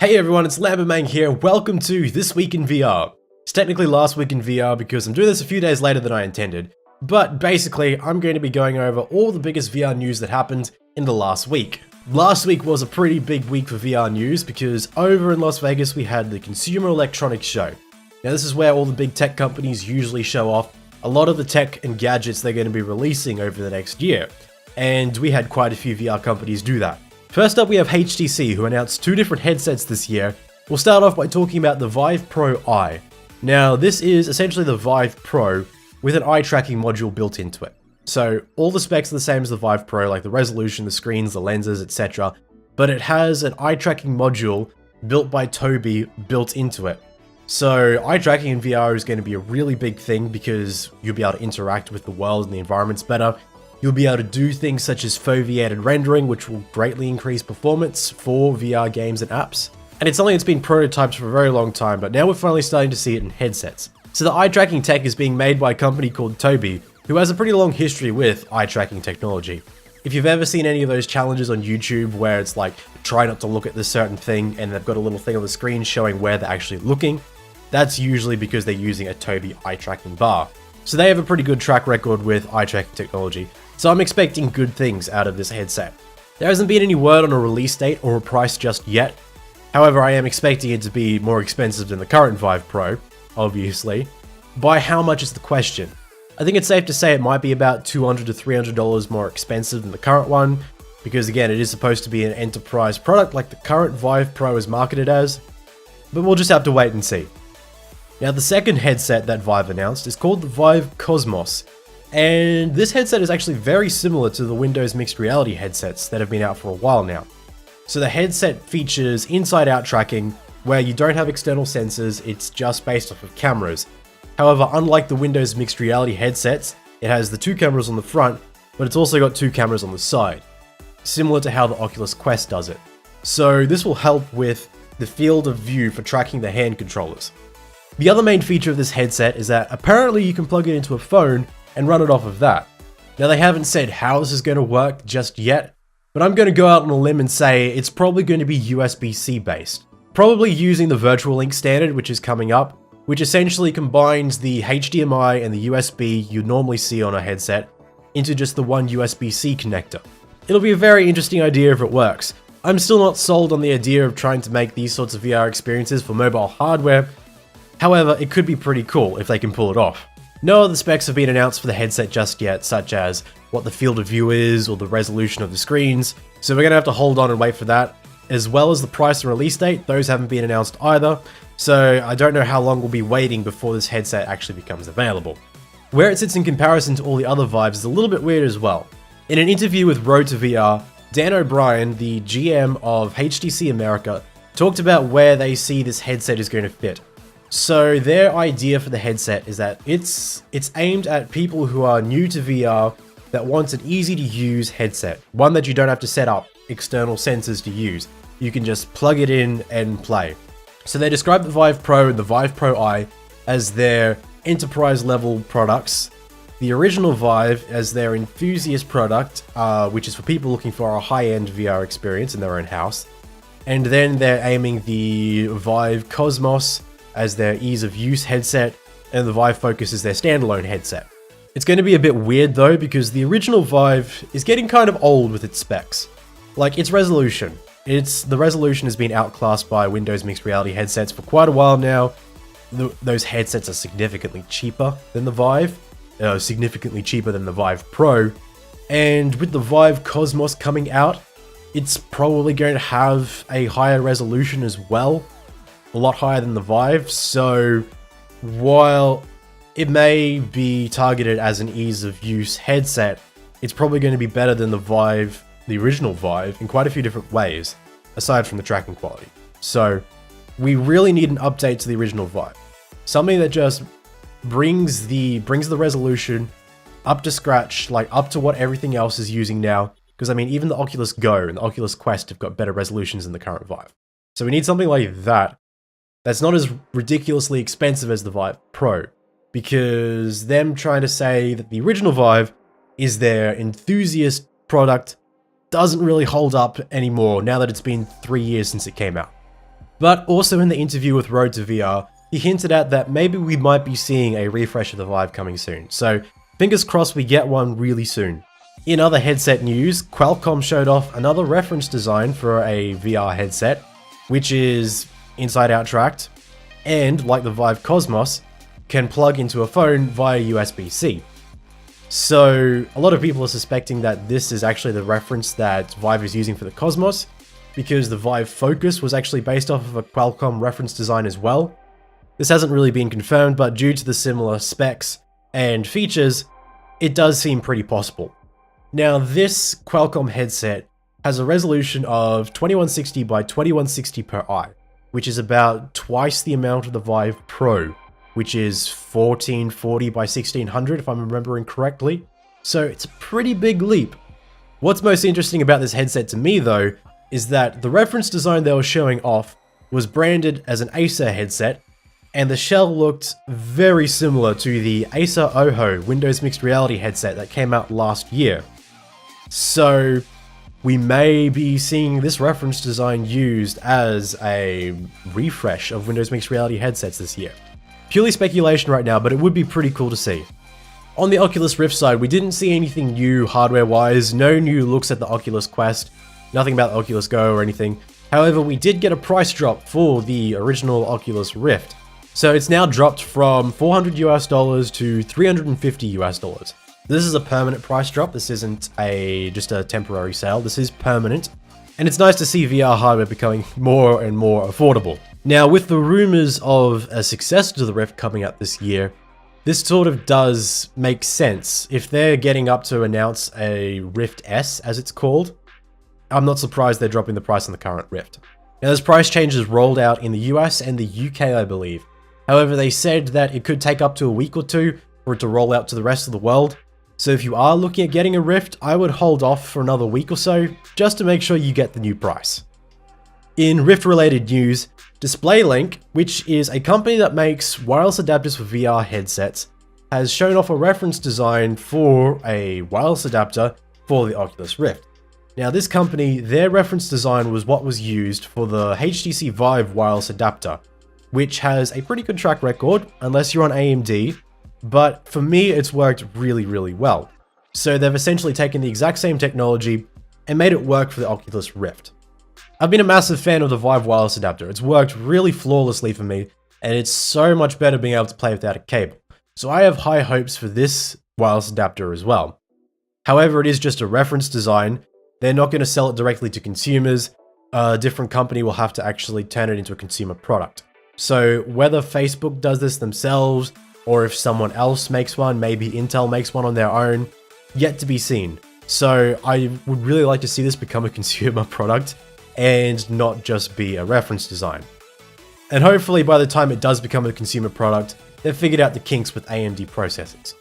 Hey everyone, it's Lambermang here, and welcome to This Week in VR. It's technically last week in VR because I'm doing this a few days later than I intended, but basically I'm going to be going over all the biggest VR news that happened in the last week. Last week was a pretty big week for VR news because over in Las Vegas we had the Consumer Electronics Show. Now this is where all the big tech companies usually show off a lot of the tech and gadgets they're going to be releasing over the next year, and we had quite a few VR companies do that. First up, we have HTC, who announced two different headsets this year. We'll start off by talking about the Vive Pro Eye. Now, this is essentially the Vive Pro with an eye tracking module built into it. So, all the specs are the same as the Vive Pro, like the resolution, the screens, the lenses, etc. But it has an eye tracking module built by Tobii built into it. So, eye tracking in VR is going to be a really big thing because you'll be able to interact with the world and the environments better. You'll be able to do things such as foveated rendering, which will greatly increase performance for VR games and apps. And it's something that's been prototyped for a very long time, but now we're finally starting to see it in headsets. So the eye tracking tech is being made by a company called Tobii, who has a pretty long history with eye tracking technology. If you've ever seen any of those challenges on YouTube where it's like, try not to look at this certain thing, and they've got a little thing on the screen showing where they're actually looking, that's usually because they're using a Tobii eye tracking bar. So they have a pretty good track record with eye tracking technology. So I'm expecting good things out of this headset. There hasn't been any word on a release date or a price just yet. However, I am expecting it to be more expensive than the current Vive Pro, obviously. By how much is the question? I think it's safe to say it might be about $200 to $300 more expensive than the current one, because again, it is supposed to be an enterprise product like the current Vive Pro is marketed as, but we'll just have to wait and see. Now, the second headset that Vive announced is called the Vive Cosmos. And this headset is actually very similar to the Windows mixed reality headsets that have been out for a while now. So the headset features inside-out tracking, where you don't have external sensors, it's just based off of cameras. However, unlike the Windows mixed reality headsets, it has the two cameras on the front, but it's also got two cameras on the side, similar to how the Oculus Quest does it. So this will help with the field of view for tracking the hand controllers. The other main feature of this headset is that apparently you can plug it into a phone and run it off of that. Now, they haven't said how this is going to work just yet, but I'm going to go out on a limb and say it's probably going to be USB-C based. Probably using the Virtual Link standard, which is coming up, which essentially combines the HDMI and the USB you'd normally see on a headset into just the one USB-C connector. It'll be a very interesting idea if it works. I'm still not sold on the idea of trying to make these sorts of VR experiences for mobile hardware. However, it could be pretty cool if they can pull it off. No other specs have been announced for the headset just yet, such as what the field of view is or the resolution of the screens, so we're going to have to hold on and wait for that. As well as the price and release date, those haven't been announced either, so I don't know how long we'll be waiting before this headset actually becomes available. Where it sits in comparison to all the other Vives is a little bit weird as well. In an interview with Road to VR, Dan O'Brien, the GM of HTC America, talked about where they see this headset is going to fit. So their idea for the headset is that it's aimed at people who are new to VR that want an easy to use headset, one that you don't have to set up external sensors to use. You can just plug it in and play. So they describe the Vive Pro and the Vive Pro Eye as their enterprise level products, the original Vive as their enthusiast product, which is for people looking for a high-end VR experience in their own house, and then they're aiming the Vive Cosmos as their ease of use headset, and the Vive Focus is their standalone headset. It's going to be a bit weird though, because the original Vive is getting kind of old with its specs. Like, its resolution. The resolution has been outclassed by Windows mixed reality headsets for quite a while now. Those headsets are significantly cheaper than the Vive, significantly cheaper than the Vive Pro, and with the Vive Cosmos coming out, it's probably going to have a higher resolution as well. A lot higher than the Vive, so while it may be targeted as an ease of use headset, it's probably going to be better than the Vive, the original Vive, in quite a few different ways, aside from the tracking quality. So we really need an update to the original Vive. Something that just brings the resolution up to scratch, like up to what everything else is using now, because I mean, even the Oculus Go and the Oculus Quest have got better resolutions than the current Vive. So we need something like that. That's not as ridiculously expensive as the Vive Pro, because them trying to say that the original Vive is their enthusiast product doesn't really hold up anymore now that it's been 3 years since it came out. But also in the interview with Road to VR, he hinted at that maybe we might be seeing a refresh of the Vive coming soon, so fingers crossed we get one really soon. In other headset news, Qualcomm showed off another reference design for a VR headset, which is inside-out tracked, and like the Vive Cosmos, can plug into a phone via USB-C. So a lot of people are suspecting that this is actually the reference that Vive is using for the Cosmos, because the Vive Focus was actually based off of a Qualcomm reference design as well. This hasn't really been confirmed, but due to the similar specs and features, it does seem pretty possible. Now, this Qualcomm headset has a resolution of 2160 by 2160 per eye, which is about twice the amount of the Vive Pro, which is 1440 by 1600 if I'm remembering correctly. So it's a pretty big leap. What's most interesting about this headset to me though, is that the reference design they were showing off was branded as an Acer headset, and the shell looked very similar to the Acer Oho Windows Mixed Reality headset that came out last year. So we may be seeing this reference design used as a refresh of Windows Mixed Reality headsets this year. Purely speculation right now, but it would be pretty cool to see. On the Oculus Rift side, we didn't see anything new hardware-wise, no new looks at the Oculus Quest, nothing about the Oculus Go or anything. However, we did get a price drop for the original Oculus Rift. So it's now dropped from $400 US to $350 US. This is a permanent price drop. This isn't just a temporary sale. This is permanent. And it's nice to see VR hardware becoming more and more affordable. Now, with the rumors of a successor to the Rift coming out this year, this sort of does make sense. If they're getting up to announce a Rift S, as it's called, I'm not surprised they're dropping the price on the current Rift. Now, there's price changes rolled out in the US and the UK, I believe. However, they said that it could take up to a week or two for it to roll out to the rest of the world. So if you are looking at getting a Rift, I would hold off for another week or so, just to make sure you get the new price. In Rift-related news, DisplayLink, which is a company that makes wireless adapters for VR headsets, has shown off a reference design for a wireless adapter for the Oculus Rift. Now this company, their reference design was what was used for the HTC Vive wireless adapter, which has a pretty good track record, unless you're on AMD, but for me it's worked really, really well. So they've essentially taken the exact same technology and made it work for the Oculus Rift. I've been a massive fan of the Vive wireless adapter. It's worked really flawlessly for me, and it's so much better being able to play without a cable. So I have high hopes for this wireless adapter as well. However, it is just a reference design. They're not going to sell it directly to consumers. A different company will have to actually turn it into a consumer product. So whether Facebook does this themselves, or if someone else makes one, maybe Intel makes one on their own, yet to be seen. So I would really like to see this become a consumer product and not just be a reference design. And hopefully by the time it does become a consumer product, they've figured out the kinks with AMD processors.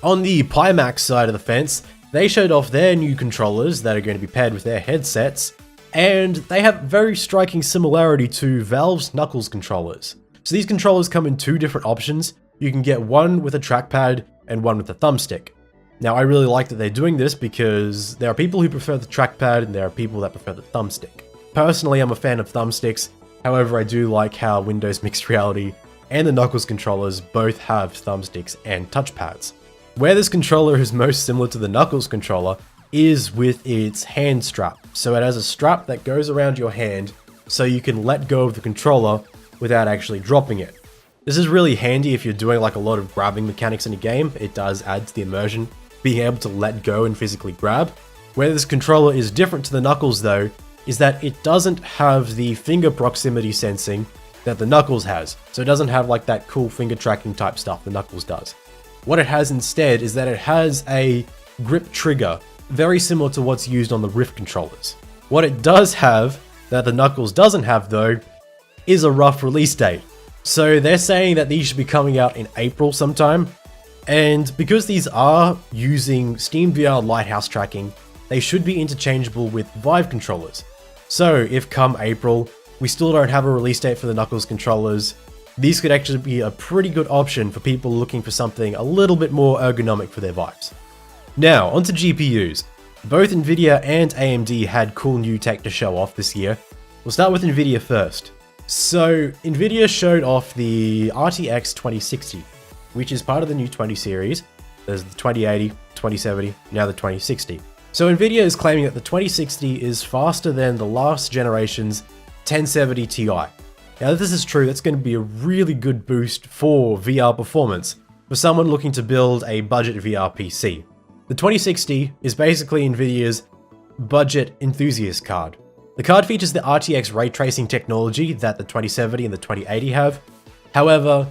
On the Pimax side of the fence, they showed off their new controllers that are going to be paired with their headsets, and they have very striking similarity to Valve's Knuckles controllers. So these controllers come in two different options. You can get one with a trackpad and one with a thumbstick. Now I really like that they're doing this because there are people who prefer the trackpad and there are people that prefer the thumbstick. Personally, I'm a fan of thumbsticks, however I do like how Windows Mixed Reality and the Knuckles controllers both have thumbsticks and touchpads. Where this controller is most similar to the Knuckles controller is with its hand strap. So it has a strap that goes around your hand so you can let go of the controller without actually dropping it. This is really handy if you're doing like a lot of grabbing mechanics in a game. It does add to the immersion, being able to let go and physically grab. Where this controller is different to the Knuckles though, is that it doesn't have the finger proximity sensing that the Knuckles has. So it doesn't have like that cool finger tracking type stuff the Knuckles does. What it has instead is that it has a grip trigger, very similar to what's used on the Rift controllers. What it does have, that the Knuckles doesn't have though, is a rough release date. So they're saying that these should be coming out in April sometime. And because these are using SteamVR Lighthouse tracking, they should be interchangeable with Vive controllers. So if come April, we still don't have a release date for the Knuckles controllers, these could actually be a pretty good option for people looking for something a little bit more ergonomic for their Vives. Now, onto GPUs. Both Nvidia and AMD had cool new tech to show off this year. We'll start with Nvidia first. So Nvidia showed off the RTX 2060, which is part of the new 20 series. There's the 2080, 2070, now the 2060. So Nvidia is claiming that the 2060 is faster than the last generation's 1070 Ti. Now if this is true, that's going to be a really good boost for VR performance for someone looking to build a budget VR PC. The 2060 is basically Nvidia's budget enthusiast card. The card features the RTX ray tracing technology that the 2070 and the 2080 have. However,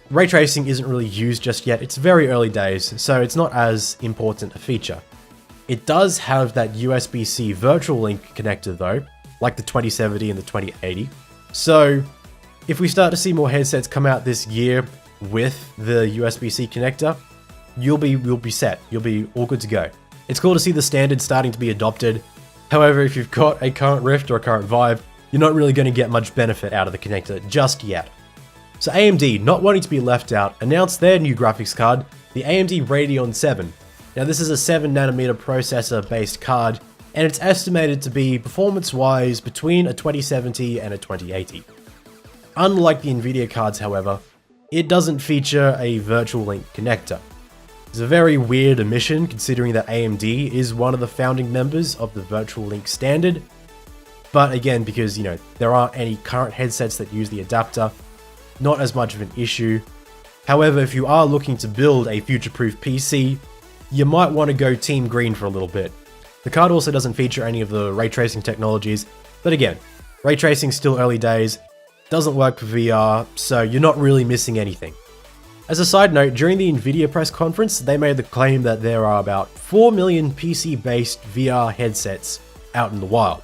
ray tracing isn't really used just yet. It's very early days, so it's not as important a feature. It does have that USB-C virtual link connector though, like the 2070 and the 2080. So if we start to see more headsets come out this year with the USB-C connector, you'll be set. You'll be all good to go. It's cool to see the standard starting to be adopted. However, if you've got a current Rift or a current Vive, you're not really going to get much benefit out of the connector just yet. So AMD, not wanting to be left out, announced their new graphics card, the AMD Radeon 7. Now this is a 7nm processor based card, and it's estimated to be performance-wise between a 2070 and a 2080. Unlike the Nvidia cards, however, it doesn't feature a virtual link connector. It's a very weird omission considering that AMD is one of the founding members of the virtual link standard. But again, because there aren't any current headsets that use the adapter, not as much of an issue. However, if you are looking to build a future-proof PC, you might want to go Team Green for a little bit. The card also doesn't feature any of the ray tracing technologies, but again, ray tracing's still early days, doesn't work for VR, so you're not really missing anything. As a side note, during the Nvidia press conference, they made the claim that there are about 4 million PC-based VR headsets out in the wild.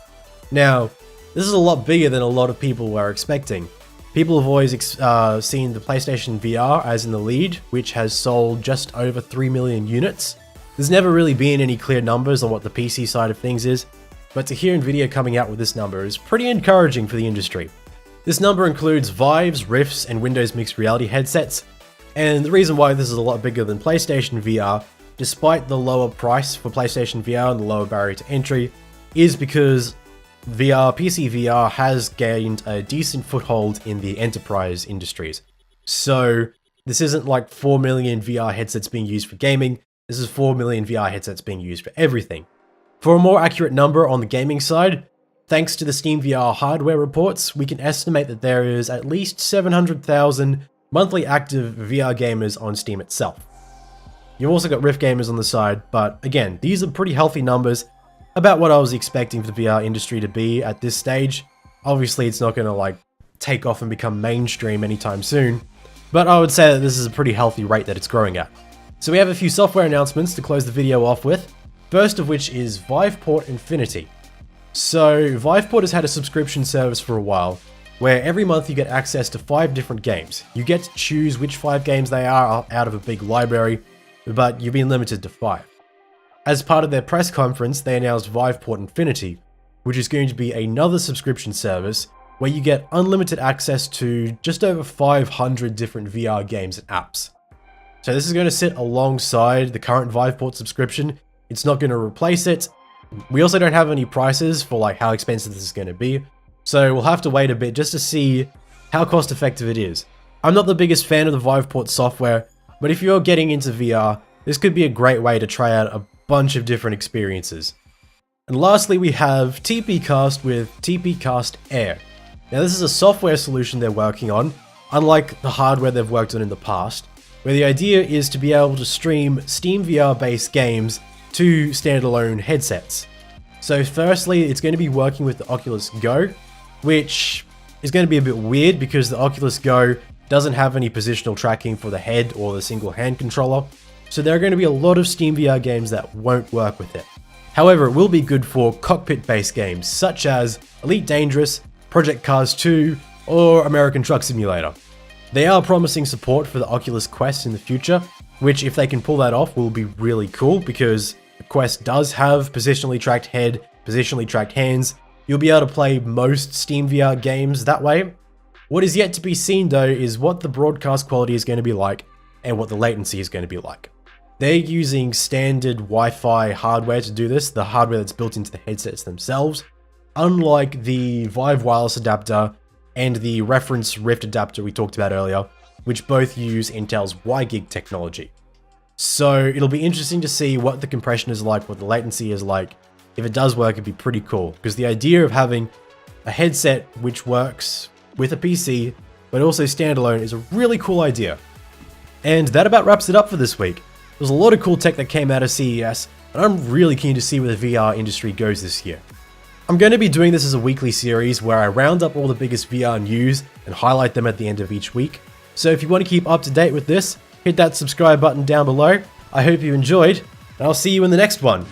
Now, this is a lot bigger than a lot of people were expecting. People have always seen the PlayStation VR as in the lead, which has sold just over 3 million units. There's never really been any clear numbers on what the PC side of things is, but to hear Nvidia coming out with this number is pretty encouraging for the industry. This number includes Vives, Rifts, and Windows Mixed Reality headsets, and the reason why this is a lot bigger than PlayStation VR, despite the lower price for PlayStation VR and the lower barrier to entry, is because PC VR has gained a decent foothold in the enterprise industries. So this isn't like 4 million VR headsets being used for gaming, this is 4 million VR headsets being used for everything. For a more accurate number on the gaming side, thanks to the Steam VR hardware reports, we can estimate that there is at least 700,000 monthly active VR gamers on Steam itself. You've also got Rift gamers on the side, but again, these are pretty healthy numbers, about what I was expecting for the VR industry to be at this stage. Obviously, it's not going to take off and become mainstream anytime soon, but I would say that this is a pretty healthy rate that it's growing at. So we have a few software announcements to close the video off with, first of which is Viveport Infinity. So Viveport has had a subscription service for a while, where every month you get access to 5 different games. You get to choose which 5 games they are out of a big library, but you've been limited to 5. As part of their press conference, they announced Viveport Infinity, which is going to be another subscription service where you get unlimited access to just over 500 different VR games and apps. So this is going to sit alongside the current Viveport subscription. It's not going to replace it. We also don't have any prices for how expensive this is going to be, so we'll have to wait a bit just to see how cost effective it is. I'm not the biggest fan of the Viveport software, but if you're getting into VR, this could be a great way to try out a bunch of different experiences. And lastly, we have TPcast with TPcast Air. Now this is a software solution they're working on, unlike the hardware they've worked on in the past, where the idea is to be able to stream Steam VR based games to standalone headsets. So firstly, it's going to be working with the Oculus Go, which is going to be a bit weird because the Oculus Go doesn't have any positional tracking for the head or the single hand controller, so there are going to be a lot of Steam VR games that won't work with it. However, it will be good for cockpit-based games such as Elite Dangerous, Project Cars 2, or American Truck Simulator. They are promising support for the Oculus Quest in the future, which if they can pull that off will be really cool because the Quest does have positionally tracked head, positionally tracked hands. You'll be able to play most Steam VR games that way. What is yet to be seen though is what the broadcast quality is going to be like and what the latency is going to be like. They're using standard Wi-Fi hardware to do this, the hardware that's built into the headsets themselves. Unlike the Vive wireless adapter, and the reference Rift adapter we talked about earlier, which both use Intel's WiGig technology. So it'll be interesting to see what the compression is like, what the latency is like. If it does work, it'd be pretty cool, because the idea of having a headset which works with a PC, but also standalone, is a really cool idea. And that about wraps it up for this week. There's a lot of cool tech that came out of CES, and I'm really keen to see where the VR industry goes this year. I'm going to be doing this as a weekly series where I round up all the biggest VR news and highlight them at the end of each week. So if you want to keep up to date with this, hit that subscribe button down below. I hope you enjoyed, and I'll see you in the next one.